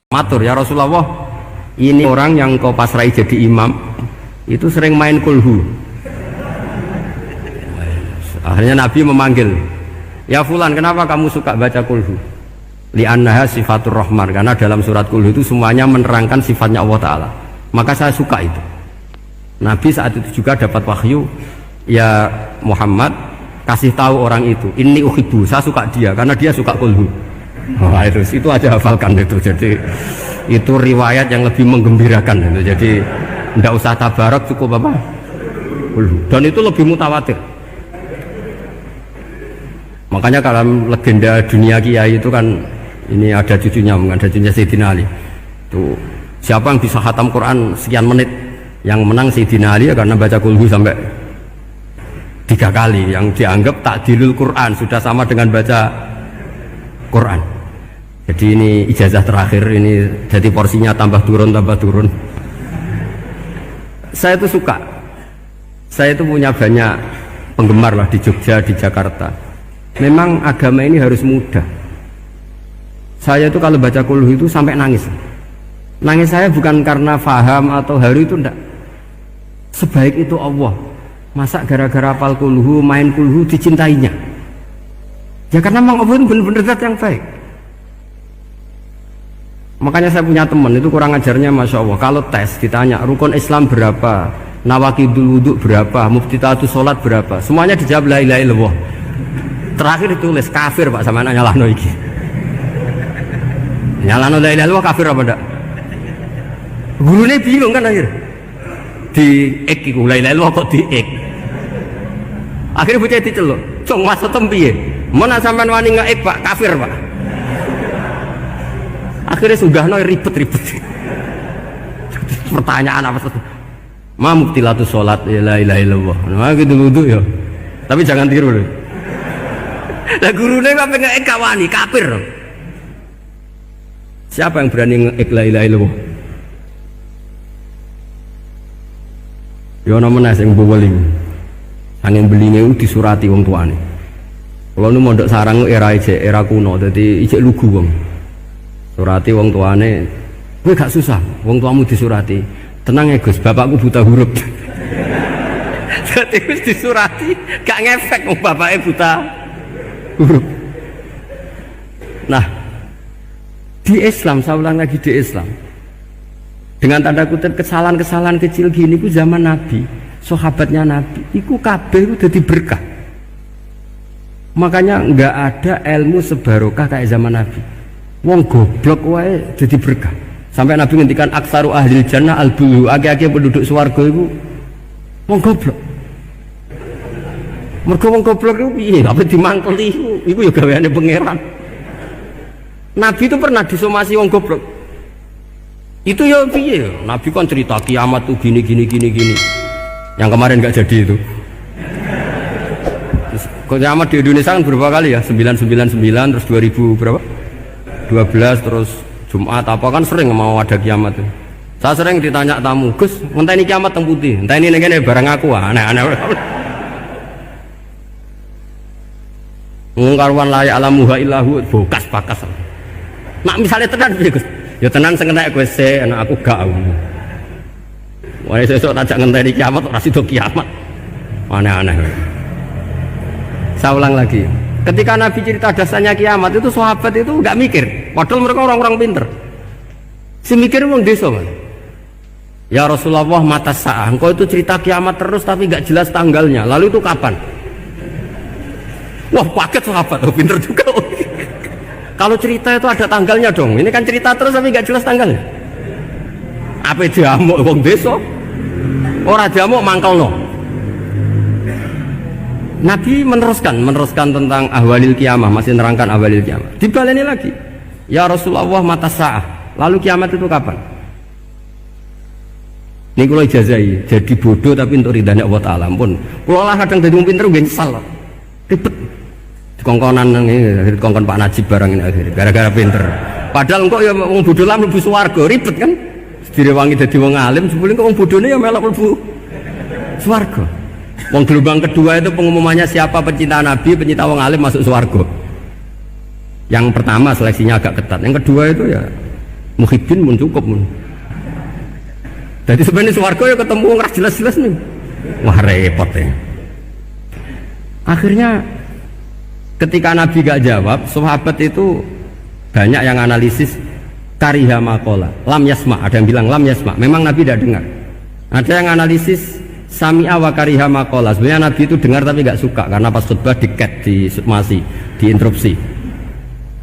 Matur, ya Rasulullah, ini orang yang kau pasrai jadi imam itu sering main kulhu. Akhirnya Nabi memanggil, ya Fulan, kenapa kamu suka baca kulhu? Li'annaha sifatur rahman, karena dalam surat kulhu itu semuanya menerangkan sifatnya Allah Ta'ala. Maka saya suka itu. Nabi saat itu juga dapat wahyu, ya Muhammad, kasih tahu orang itu, inni uhibbu, saya suka dia karena dia suka kulhu. Wah, itu aja hafalkan itu. Jadi itu riwayat yang lebih menggembirakan itu. Jadi tidak usah tabarak, cukup apa? Kulhu. Dan itu lebih mutawatir. Makanya kalau legenda dunia kiai itu kan ini ada cucunya Sayyidina Ali. Itu siapa yang bisa khatam Quran sekian menit, yang menang Sayyidina Ali ya, karena baca kulhu sampai 3 kali, yang dianggap takdilul Quran, sudah sama dengan baca Quran. Jadi ini ijazah terakhir, ini jadi porsinya tambah turun. Saya itu suka, saya itu punya banyak penggemar lah di Jogja, di Jakarta. Memang agama ini harus mudah. Saya itu kalau baca kulhu itu sampai nangis. Nangis saya bukan karena faham atau haru, itu enggak. Sebaik itu Allah, masa gara-gara hafal kulhu, main kulhu dicintainya? Ya karena memang Allah itu benar-benar zat yang baik. Makanya saya punya teman itu kurang ajarnya, masya Allah. Kalau tes ditanya rukun Islam berapa, nawakidul wudhu berapa, muftitatus sholat berapa, semuanya dijawab la ilaha illallah. Terakhir ditulis kafir Pak, sama anak nyalahno iki. Nyalahno la ilaha illallah kafir apa enggak? Gurunya bingung kan akhir. Di ek iku la ilaha illallah kok di ek. Akhirnya bocah diceluk, "Cung masa tempiye? Mun sampean wani ngeek Pak, kafir Pak." Akhirnya sugahno ribet-ribet. Pertanyaan apa satu? Ma mubtilatus sholat la ilaha illallah. Nah gitu wudu ya. Tapi jangan tiru loh. Lah gurune kok pengen kawani kafir. Siapa yang berani ngeek la ilaha illallah? Ya ana meneh sing boweling. Angin belinge disurati wong tuane. Kalau nu mondok sarang era kuno, dadi ijek lugu wong. Surati wong tuane, kowe gak susah, wong tuamu disurati. Tenang ya Gus, bapakku buta huruf. Jadi wis disurati, gak ngefek wong bapaknya buta huruf. Nah, di Islam, saya ulang lagi, di Islam, dengan tanda kutip kesalahan-kesalahan kecil gini, ku zaman Nabi, sahabatnya Nabi, iku kabeh ku dadi berkah. Makanya nggak ada ilmu sebarokah kayak zaman Nabi. Wong goblok wae jadi berkah. Sampai Nabi ngendikan aksaru ahli jannah al-bulu, ake-ake penduduk swarga itu wong goblok. Mergo wong goblok itu piye? Apa dimangkeli iku ya gaweane pangeran. Nabi itu pernah disomasi wong goblok. Itu ya piye? Nabi kan cerita kiamat tuh gini. Yang kemarin nggak jadi itu. Kiamat di Indonesia kan berapa kali ya? 999 terus 2000 berapa? 12 terus Jumat apa kan sering mau ada kiamat tuh. Saya sering ditanya tamu, Gus, entah ini kiamat teng putih, entah ini barang aku aneh-aneh. Ngkarwan layak alamuha illahu bokas bakas. Nak misalnya tenan piye Gus? Ya tenan sing enek kowe se, anak aku gak. Wah sesuk tajak ngenteni kiamat ora sido kiamat. Aneh-aneh. Saya ulang lagi. Ketika Nabi cerita dasarnya kiamat itu sahabat itu nggak mikir, padahal mereka orang-orang pinter. Si mikir wong desa kan. Ya Rasulullah mata sa'ah, engkau itu cerita kiamat terus tapi nggak jelas tanggalnya. Lalu itu kapan? Wah paket sahabat, oh, pinter juga. Kalau cerita itu ada tanggalnya dong. Ini kan cerita terus tapi nggak jelas tanggalnya. Apa diamuk wong desa? Orang diamuk mangkel no. Nabi meneruskan tentang ahwalil kiamah, masih nerangkan ahwalil kiamah. Dibaleni lagi, ya Rasulullah mata sa'ah, lalu kiamat itu kapan? Ini kalau ijazai, jadi bodoh tapi untuk ridhanya Allah Ta'ala pun. Kalau lah kadang jadi pinter gue nyesal, ribet. Dikongkonan ini, dikongkon Pak Najib barang ini akhirnya, gara-gara pinter. Padahal kok ya orang bodoh lah mlebu swarga, ribet kan? Direwangi jadi wong alim, sebelum kok orang bodohnya ya melok mlebu swarga. Wong gelombang kedua itu pengumumannya siapa pencinta Nabi, pencinta wong alim masuk swarga. Yang pertama seleksinya agak ketat, yang kedua itu ya muhibbin mun cukup mun. Jadi sebenarnya swarga ya ketemu nggak jelas-jelas nih. Wah repot ya. Akhirnya ketika Nabi gak jawab, sahabat itu banyak yang analisis kariha maqala, lam yasma, ada yang bilang lam yasma, memang Nabi tidak dengar. Ada yang analisis sami'a wa kariha maqala, sebenarnya Nabi itu dengar tapi gak suka karena pas khutbah diket, disumasi, diinterupsi.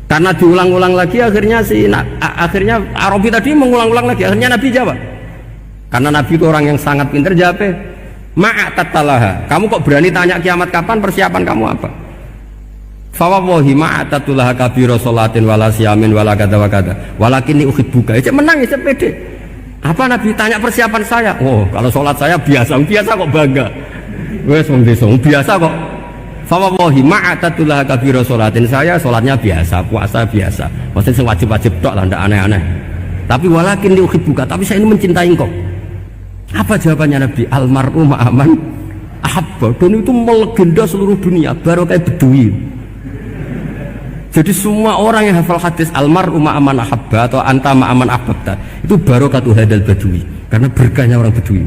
Karena diulang-ulang lagi akhirnya akhirnya Arabi tadi mengulang-ulang lagi, akhirnya Nabi jawab. Karena Nabi itu orang yang sangat pintar, jawabnya ma'atatalaha, kamu kok berani tanya kiamat kapan, persiapan kamu apa? Fawawahi ma'atatulaha kabiro sholatin wala siyamin wala kata wa kata walakin uhibbuka, ya menang ya pede. Apa Nabi tanya persiapan saya? Oh kalau sholat saya biasa kok bangga, wes biasa kok. Fawawahi ma'atatulaha kabiro sholatin, saya sholatnya biasa, puasa biasa, maksudnya wajib-wajib tok lah, ndak aneh-aneh. Tapi walakin uhibbuka, tapi saya ini mencintai engkau. Apa jawabannya Nabi? Almar'u ma'aman ahabba, dan itu melegenda seluruh dunia, baru kayak bedui. Jadi semua orang yang hafal hadis almar'u ma'aman ahabba atau anta ma'aman ahabta, itu barokatu hadal badui, karena berkahnya orang bedui.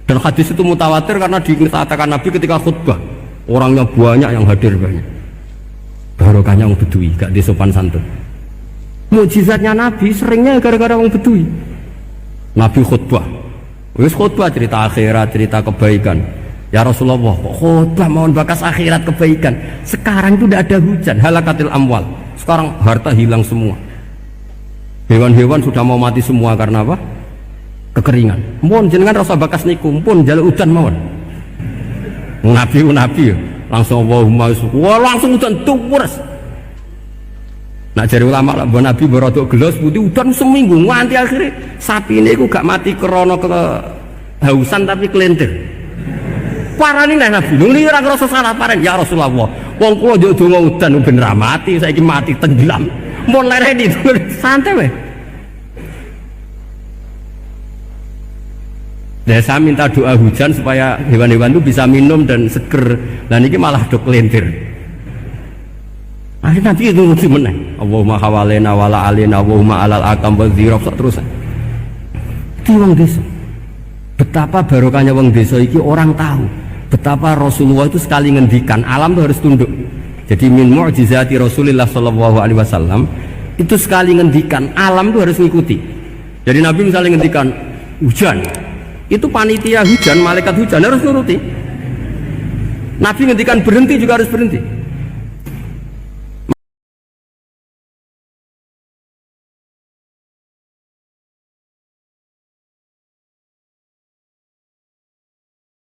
Dan hadis itu mutawatir karena dikatakan Nabi ketika khutbah, orangnya banyak yang hadir banyak, barokahnya orang bedui, gak disopan santun. Mukjizatnya Nabi seringnya gara-gara orang bedui. Nabi khutbah, wis khutbah cerita akhirat, cerita kebaikan. Ya Rasulullah, khutbah mohon bakas akhirat kebaikan. Sekarang itu tidak ada hujan, halakatil amwal. Sekarang harta hilang semua. Hewan-hewan sudah mau mati semua karena apa? Kekeringan. Mohon jenengan rasa bakas niku, pun jaluk hujan mohon. Nabi langsung Allahumma wah langsung hujan tuwres. Nak jari ulama lah, Nabi berodok gelas putih hujan seminggu nganti akhirnya sapi ini gak mati krono kehausan tapi kelentir. Parani nek Nabi nuli ora ngrasa salah pareng ya Rasulullah. Wong kula yo donga udan ben ra mati, saiki mati tenggelam. Mun lereni santai wae. Dan saya minta doa hujan supaya hewan-hewan itu bisa minum dan seger. Dan ini malah dok kelentir. Akhirnya Nabi itu mesti menang. Allahumma hawalena wala alina Allahumma alal akam wa dzirab terus. Itu wong desa. Betapa barokahnya wong desa iki orang tahu. Betapa Rasulullah itu sekali ngendikan alam itu harus tunduk. Jadi min mu'jizati Rasulullah sallallahu alaihi wasallam itu sekali ngendikan alam itu harus ngikuti. Jadi Nabi misalnya ngendikan hujan, itu panitia hujan, malaikat hujan harus nuruti. Nabi ngendikan berhenti juga harus berhenti.